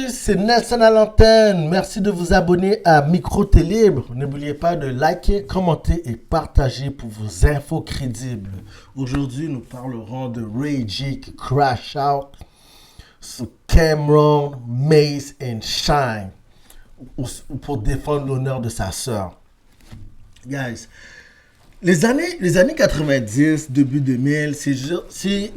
Salut, c'est Nelson à l'antenne. Merci de vous abonner à Micro Télé. N'oubliez pas de liker, commenter et partager pour vos infos crédibles. Aujourd'hui, nous parlerons de Ray J qui crash out sur Cameron, Mace et Shine pour défendre l'honneur de sa sœur. Guys, les années 90, début 2000, c'est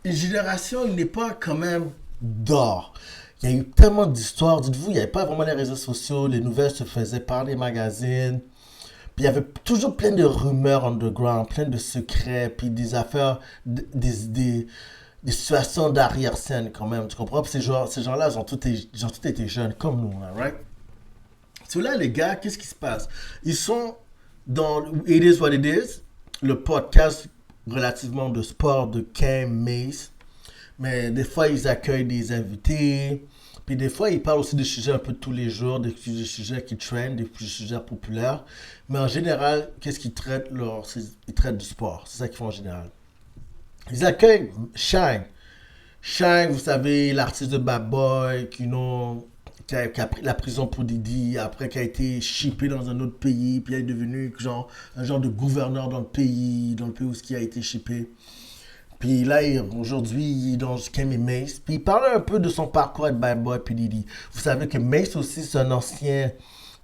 une génération, une époque quand même d'or. Il y a eu tellement d'histoires. Dites-vous, il n'y avait pas vraiment les réseaux sociaux. Les nouvelles se faisaient par les magazines. Puis il y avait toujours plein de rumeurs underground, plein de secrets, puis des affaires, des situations d'arrière-scène quand même. Tu comprends? Puis ces gens-là, ils ont tous été jeunes comme nous, là, right? Ceux-là, les gars, qu'est-ce qui se passe? Ils sont dans It Is What It Is, le podcast relativement de sport de Cam Mace. Mais des fois, ils accueillent des invités. Puis des fois, ils parlent aussi des sujets un peu de tous les jours, des sujets qui trendent, des sujets populaires. Mais en général, qu'est-ce qu'ils traitent? Ils traitent du sport. C'est ça qu'ils font en général. Ils accueillent Shine. Shine, vous savez, l'artiste de Bad Boy qui a pris la prison pour Didi, après qui a été shippé dans un autre pays, puis il est devenu un genre de gouverneur dans le pays où il a été shippé. Puis là, aujourd'hui, il est dans Cam et Mace. Puis il parle un peu de son parcours avec Bad Boy puis Didi. Vous savez que Mace aussi, c'est un ancien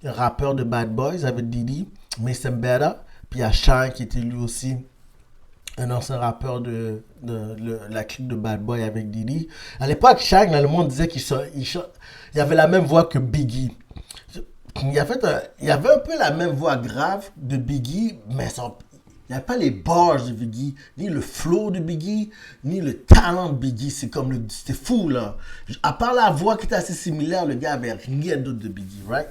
rappeur de Bad Boys avec Didi, Mace Mbeda. Puis il y a Shine qui était lui aussi un ancien rappeur de la clique de Bad Boy avec Didi. À l'époque, Shine, le monde disait il avait la même voix que Biggie. Il y avait un peu la même voix grave de Biggie, mais il n'y a pas les bars de Biggie, ni le flow de Biggie, ni le talent de Biggie. C'était fou, là. À part la voix qui était assez similaire, le gars avait rien d'autre de Biggie, right?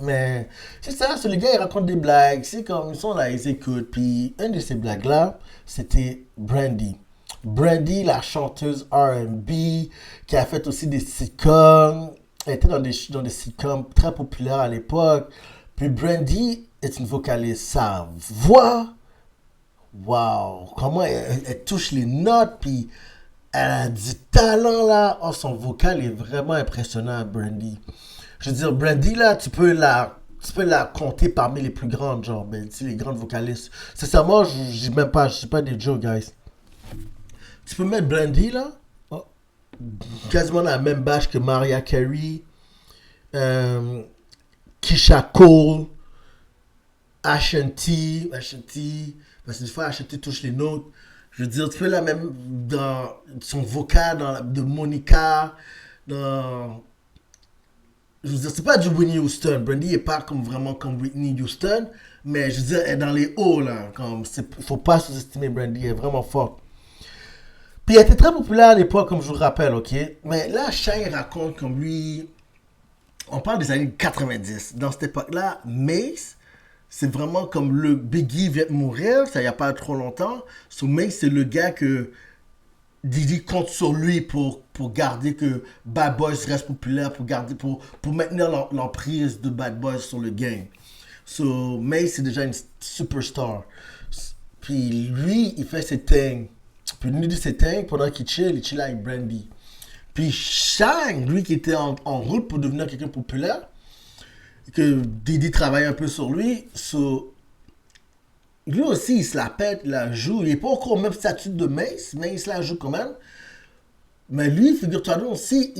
Mais c'est ça, le gars, il raconte des blagues. C'est comme, ils sont là, ils écoutent. Puis, une de ces blagues-là, c'était Brandy. Brandy, la chanteuse R&B, qui a fait aussi des sitcoms. Elle était dans des sitcoms très populaires à l'époque. Puis Brandy est une vocaliste. Sa voix, waouh, comment elle touche les notes, puis elle a du talent là. Oh, son vocal est vraiment impressionnant, Brandy. Je veux dire, Brandy là, tu peux la compter parmi les plus grandes, genre, ben, les grandes vocalistes. Sincèrement, je sais pas des jokes, guys. Tu peux mettre Brandy là, oh, quasiment dans la même bâche que Mariah Carey, Keisha Cole, Ashanti, parce que des fois Ashanti touche les notes. Je veux dire, tu fais la même dans son vocal de Monica, dans... Je veux dire, c'est pas du Whitney Houston. Brandy est pas vraiment comme Whitney Houston, mais je veux dire, elle est dans les hauts, là. Faut pas sous-estimer Brandy, elle est vraiment forte. Puis elle était très populaire à l'époque, comme je vous rappelle, ok? Mais là, Shine raconte comme lui... On parle des années 90. Dans cette époque-là, Mace, c'est vraiment comme le Biggie vient de mourir, ça y a pas trop longtemps. So Mace, c'est le gars que Didi compte sur lui pour garder que Bad Boys reste populaire, pour maintenir l'emprise de Bad Boys sur le game. So Mace, c'est déjà une superstar. Puis lui, il fait ses things. Puis lui dit ses things pendant qu'il chill avec Brandy. Puis Shine, lui qui était en route pour devenir quelqu'un de populaire, que Didi travaille un peu sur lui, lui aussi il se la pète, il la joue, il n'est pas encore au même statut de Mace, mais il se la joue quand même. Mais lui, figure-toi donc aussi,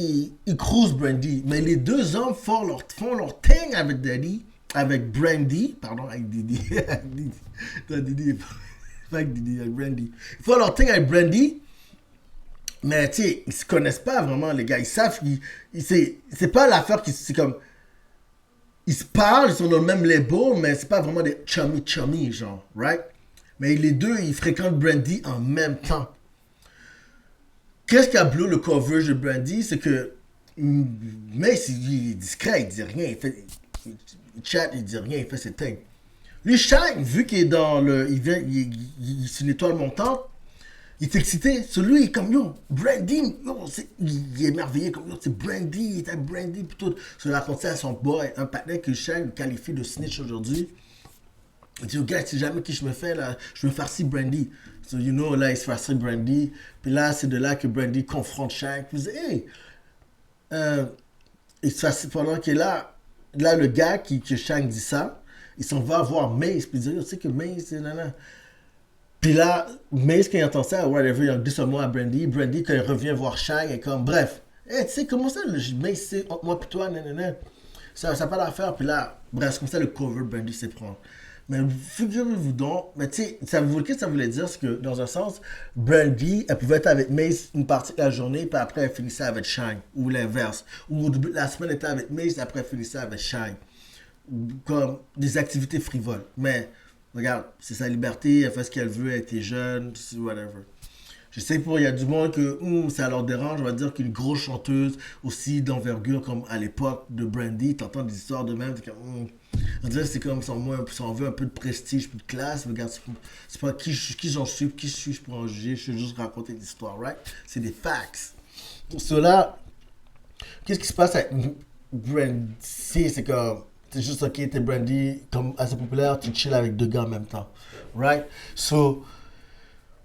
il cruise Brandy. Mais les deux hommes font leur thing avec Brandy, pardon, avec Didi. Non, Didi, pas avec Didi, avec Brandy. Ils font leur thing avec Brandy. Mais tu sais, ils se connaissent pas vraiment, les gars. Ils savent c'est pas l'affaire qui. C'est comme. Ils se parlent, ils sont dans le même label, mais c'est pas vraiment des chummy, genre, right? Mais les deux, ils fréquentent Brandy en même temps. Qu'est-ce qui a bloqué le coverage de Brandy? C'est que. Mais il est discret, il dit rien. Il chat, il dit rien, il fait ses things. Lui, Shine, vu qu'il est dans le. C'est une étoile montante. Il est excité. Celui, il est comme, yo, Brandy, il est émerveillé, comme, yo, c'est Brandy, il était Brandy, puis tout. Ça l'a raconté à son boy, un partenaire que Shane qualifie de snitch aujourd'hui. Il dit, oh, gars, c'est jamais qui je me fais, là, je me farcis Brandy. So, you know, là, il se farcit Brandy. Puis là, c'est de là que Brandy confronte Shane. Puis il dit, hey, Euh, et ça, c'est pendant que là, le gars que Shang dit ça, il s'en va voir Mace, puis il dit, tu sais que Mace, nanana. Puis là, Mace, quand il entend ça, whatever, il dit son mot à Brandy. Brandy, quand il revient voir Shang, est comme, bref, tu sais, comment ça, Mace, c'est entre moi puis toi, nanana. Ça n'a pas d'affaire. Puis là, bref, c'est comme ça le cover Brandy s'est prend. Mais figurez-vous donc, mais tu sais, qu'est-ce que ça voulait dire, c'est que dans un sens, Brandy, elle pouvait être avec Mace une partie de la journée, puis après elle finissait avec Shang, ou l'inverse. Ou au début de la semaine, elle était avec Mace, après elle finissait avec Shang. Comme des activités frivoles. Mais regarde, c'est sa liberté, elle fait ce qu'elle veut, elle était jeune, whatever. Je sais qu'il y a du monde que ça leur dérange, on va dire qu'une grosse chanteuse aussi d'envergure comme à l'époque de Brandy, t'entends des histoires de même, on dirait que c'est comme si on veut un peu de prestige, plus de classe, mais regarde, c'est pas qui j'en suis, qui suis-je pour en juger, je veux juste raconter des histoires, right? C'est des facts. Pour cela, qu'est-ce qui se passe avec Brandy? C'est que c'est juste ok, t'es Brandy, comme assez populaire, tu chill avec deux gars en même temps, right? So,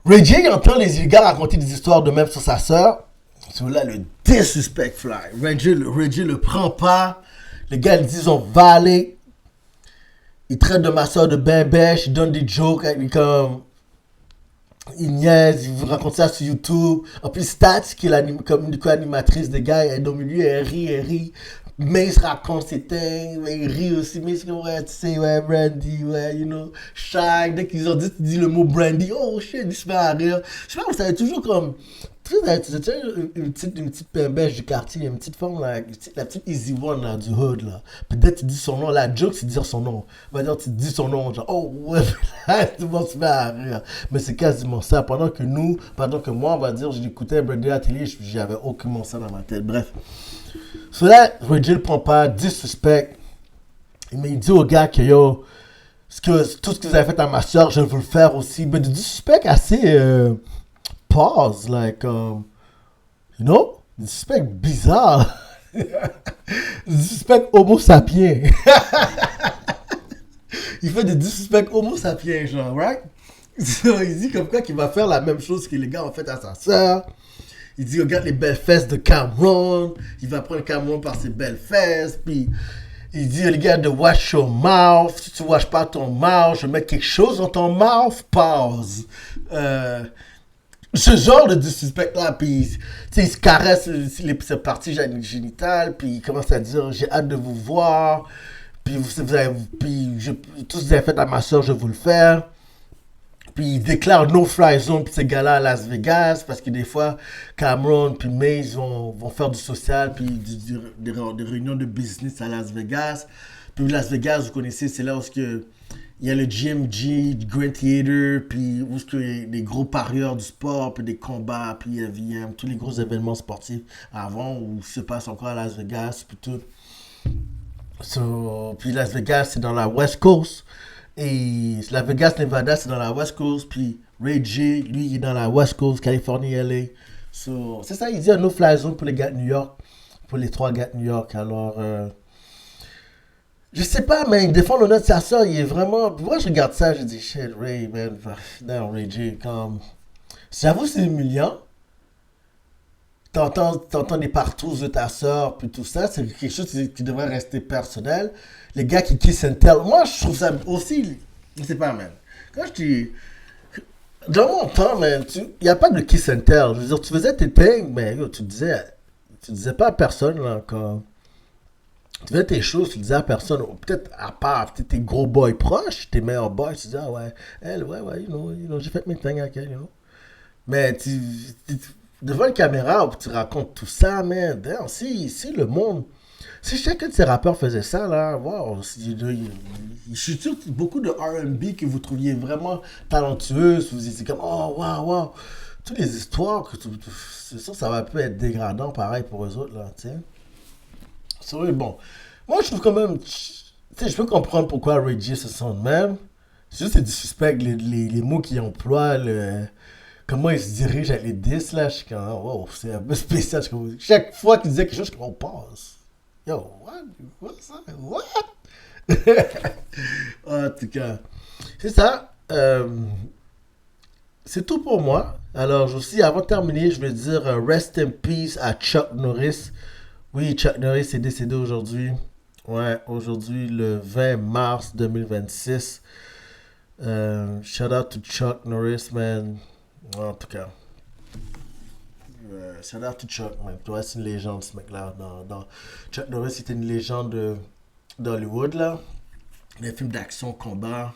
Ray J entend les gars raconter des histoires de même sur sa sœur. So là, le disrespect fly. Ray J le prend pas. Les gars, ils disent on va aller. Il traite de ma soeur de ben bêche, il donne des jokes, comme il niaise, il vous raconte ça sur YouTube. En plus, Stats, qui est comme une co-animatrice des gars, elle est au milieu, elle rit. Mais il se raconte ses things, il rit aussi, mais c'est ouais, tu sais, ouais, Brandy, ouais, you know, Shag, dès qu'ils ont dit, tu dis le mot Brandy, oh shit, il se met à rire. Je sais pas, vous savez toujours comme, tu sais, une petite pembèche du quartier, une petite femme, là, la petite easy one, là, du hood, là. Puis dès que tu dis son nom, la joke, c'est de dire son nom. On va dire, tu dis son nom, genre, oh, ouais, là, tout le monde se met à rire. Mais c'est quasiment ça. Pendant que moi, on va dire, j'écoutais Brandy à la télé, j'avais aucunement ça dans ma tête. Bref. Cela, Reggie le prend pas, disrespect. Mais il dit au gars que yo, tout ce que vous avez fait à ma soeur, je veux le faire aussi. Mais du disrespect assez pause, like, you know? Du disrespect bizarre. Du disrespect homo sapiens. Il fait des disrespect homo sapiens, genre, right? So, il dit comme quoi qu'il va faire la même chose que les gars ont fait à sa soeur. Il dit, regarde les belles fesses de Cameron. Il va prendre Cameron par ses belles fesses. Puis il dit, regarde, wash your mouth. Si tu ne washes pas ton mouth, je vais mettre quelque chose dans ton mouth. Pause. Ce genre de disrespect-là. Puis, il se caresse ses parties génitales. Puis il commence à dire, j'ai hâte de vous voir. Puis, tout ce que vous avez fait à ma soeur, je vais vous le faire. Puis il déclare no fly zone pour ces gars-là à Las Vegas parce que des fois Cameron puis Maze vont faire du social puis des réunions de business à Las Vegas. Puis Las Vegas, vous connaissez, c'est là où il y a le GMG, Grand Theater, puis où il y a des gros parieurs du sport, puis des combats, puis il y a tous les gros événements sportifs avant où se passe encore à Las Vegas, puis tout. Puis Las Vegas, c'est dans la West Coast. Et Las Vegas, Nevada, c'est dans la West Coast. Puis Ray J, lui, il est dans la West Coast, Californie, LA. So, c'est ça, il dit un no-fly zone pour les gars de New York. Pour les trois gars de New York. Alors, je sais pas, mais il défend l'honneur de sa soeur. Il est vraiment. Moi, je regarde ça, je dis, shit, Ray, man. Non, Ray J, comme. J'avoue, c'est humiliant. T'entends des partous de ta soeur, puis tout ça, c'est quelque chose qui devrait rester personnel. Les gars qui kiss and tell, moi je trouve ça aussi, je sais pas, man. Quand je dis, dans mon temps, man, il n'y a pas de kiss and tell. Je veux dire, tu faisais tes things, mais yo, tu disais pas à personne, là, quand tu faisais tes choses, tu disais à personne, ou peut-être à part, peut-être tes gros boys proches, tes meilleurs boys, tu disais, ah ouais, elle, ouais, j'ai fait mes things avec elle, you know. Mais devant une caméra où tu racontes tout ça, man, damn, si le monde. Si chacun de ces rappeurs faisait ça, là, wow, je suis sûr que beaucoup de R&B que vous trouviez vraiment talentueuses, vous étiez comme, oh, wow. Toutes les histoires, c'est sûr que ça va peut être dégradant, pareil, pour eux autres, là, tu sais. C'est vrai, bon. Moi, je trouve quand même, tu sais, je peux comprendre pourquoi Ray J se sent de même. C'est juste, c'est du suspect, les mots qu'il emploie, comment il se dirige avec les 10 là, je suis comme, oh, wow, c'est un peu spécial. Chaque fois qu'il disait quelque chose, je suis comme, on passe. Yo, what? En tout cas, c'est ça. C'est tout pour moi. Alors, aussi, avant de terminer, je vais dire rest in peace à Chuck Norris, Oui, Chuck Norris est décédé aujourd'hui. Ouais, aujourd'hui, le 20 mars 2026. Shout out to Chuck Norris, man. En tout cas, shout out to Chuck, man. Toi, c'est une légende, ce mec-là. Chuck Norris, c'était une légende d'Hollywood, là. Les films d'action, combat.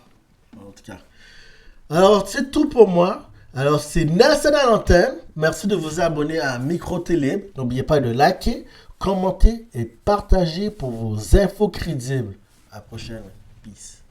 En tout cas. Alors, c'est tout pour moi. Alors, c'est Nelson à l'antenne. Merci de vous abonner à Micro Télé. N'oubliez pas de liker, commenter et partager pour vos infos crédibles. À la prochaine. Peace.